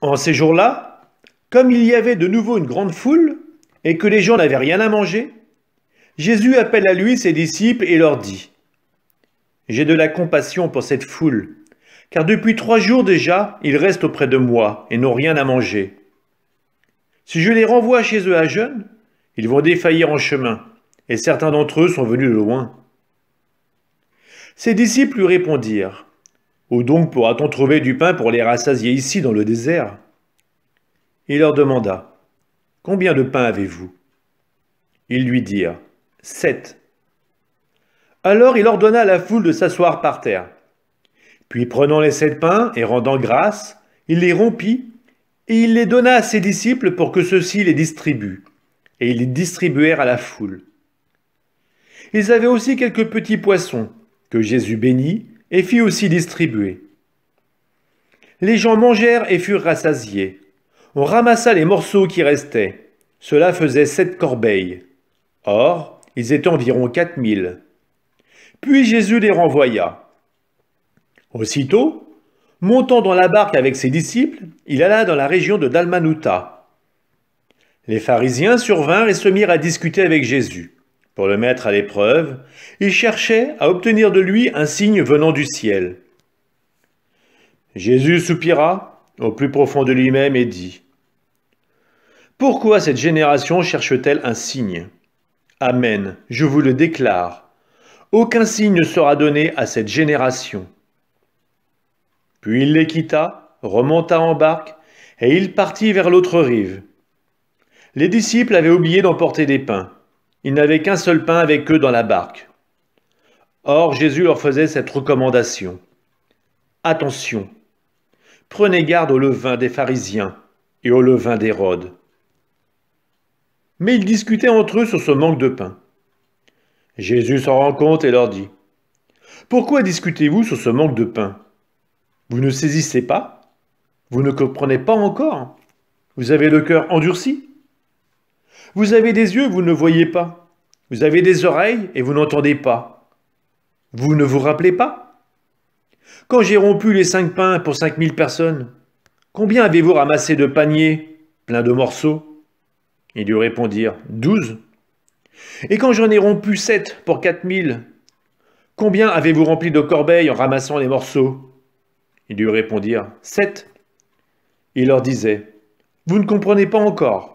En ces jours-là, comme il y avait de nouveau une grande foule, et que les gens n'avaient rien à manger, Jésus appelle à lui ses disciples et leur dit : « J'ai de la compassion pour cette foule, car depuis 3 jours déjà, ils restent auprès de moi et n'ont rien à manger. Si je les renvoie chez eux à jeûne, ils vont défaillir en chemin, et certains d'entre eux sont venus de loin. » Ses disciples lui répondirent : « Où donc pourra-t-on trouver du pain pour les rassasier ici dans le désert ?» Il leur demanda : « Combien de pain avez-vous » Ils lui dirent : « 7. » Alors il ordonna à la foule de s'asseoir par terre. Puis prenant les 7 pains et rendant grâce, il les rompit, et il les donna à ses disciples pour que ceux-ci les distribuent. Et ils les distribuèrent à la foule. Ils avaient aussi quelques petits poissons, que Jésus bénit et fit aussi distribuer. Les gens mangèrent et furent rassasiés. On ramassa les morceaux qui restaient. Cela faisait 7 corbeilles. Or, ils étaient environ 4000. Puis Jésus les renvoya. Aussitôt, montant dans la barque avec ses disciples, il alla dans la région de Dalmanutha. Les pharisiens survinrent et se mirent à discuter avec Jésus. Pour le mettre à l'épreuve, ils cherchaient à obtenir de lui un signe venant du ciel. Jésus soupira au plus profond de lui-même et dit : « Pourquoi cette génération cherche-t-elle un signe ? Amen, je vous le déclare. Aucun signe ne sera donné à cette génération. » Puis il les quitta, remonta en barque, et il partit vers l'autre rive. Les disciples avaient oublié d'emporter des pains. Ils n'avaient qu'un seul pain avec eux dans la barque. Or Jésus leur faisait cette recommandation : « Attention, prenez garde au levain des pharisiens et au levain d'Hérode. » Mais ils discutaient entre eux sur ce manque de pain. Jésus s'en rend compte et leur dit : « Pourquoi discutez-vous sur ce manque de pain ? Vous ne saisissez pas ? Vous ne comprenez pas encore ? Vous avez le cœur endurci ? Vous avez des yeux, vous ne voyez pas. Vous avez des oreilles et vous n'entendez pas. Vous ne vous rappelez pas ? Quand j'ai rompu les 5 pains pour 5000 personnes, combien avez-vous ramassé de paniers pleins de morceaux ? Ils lui répondirent : 12. Et quand j'en ai rompu 7 pour 4000, combien avez-vous rempli de corbeilles en ramassant les morceaux ? Ils lui répondirent : 7. Il leur disait : vous ne comprenez pas encore.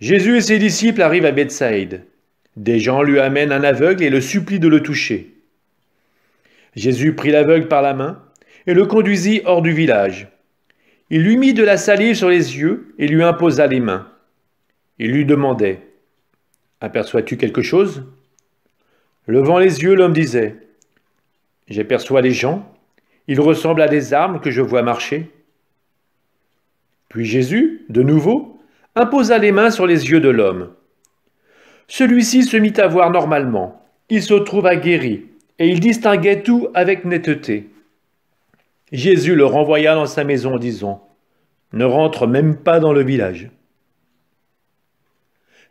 Jésus et ses disciples arrivent à Bethsaïde. Des gens lui amènent un aveugle et le supplient de le toucher. Jésus prit l'aveugle par la main et le conduisit hors du village. Il lui mit de la salive sur les yeux et lui imposa les mains. Il lui demandait : aperçois-tu quelque chose ? Levant les yeux, l'homme disait : j'aperçois les gens, ils ressemblent à des arbres que je vois marcher. Puis Jésus, de nouveau, imposa les mains sur les yeux de l'homme. Celui-ci se mit à voir normalement. Il se trouva guéri, et il distinguait tout avec netteté. Jésus le renvoya dans sa maison, disant : ne rentre même pas dans le village.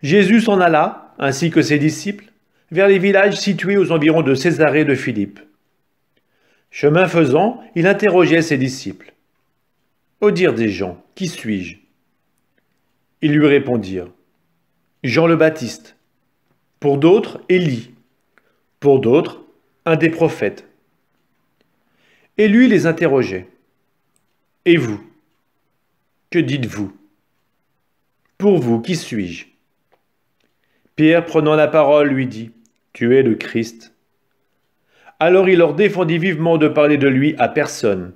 Jésus s'en alla, ainsi que ses disciples, vers les villages situés aux environs de Césarée de Philippe. Chemin faisant, il interrogeait ses disciples : au dire des gens, qui suis-je ? Ils lui répondirent : Jean le Baptiste. Pour d'autres, Élie. Pour d'autres, un des prophètes. Et lui les interrogeait : et vous ? Que dites-vous ? Pour vous, qui suis-je ? Pierre, prenant la parole, lui dit : tu es le Christ. Alors il leur défendit vivement de parler de lui à personne.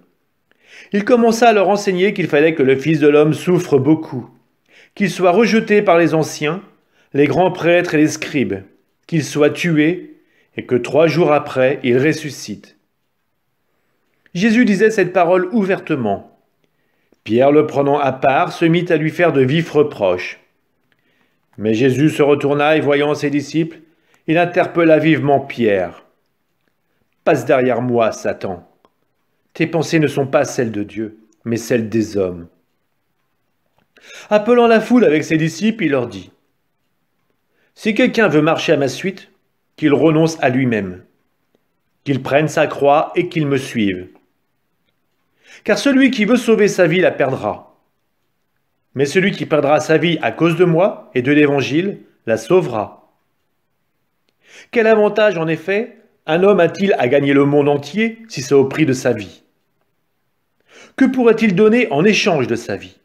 Il commença à leur enseigner qu'il fallait que le Fils de l'homme souffre beaucoup, qu'il soit rejeté par les anciens, les grands prêtres et les scribes, qu'il soit tué, et que 3 jours après, il ressuscite. Jésus disait cette parole ouvertement. Pierre, le prenant à part, se mit à lui faire de vifs reproches. Mais Jésus se retourna et voyant ses disciples, il interpella vivement Pierre. « Passe derrière moi, Satan. Tes pensées ne sont pas celles de Dieu, mais celles des hommes. » Appelant la foule avec ses disciples, il leur dit : « Si quelqu'un veut marcher à ma suite, qu'il renonce à lui-même, qu'il prenne sa croix et qu'il me suive. Car celui qui veut sauver sa vie la perdra. Mais celui qui perdra sa vie à cause de moi et de l'Évangile la sauvera. Quel avantage, en effet, un homme a-t-il à gagner le monde entier si c'est au prix de sa vie? Que pourrait-il donner en échange de sa vie?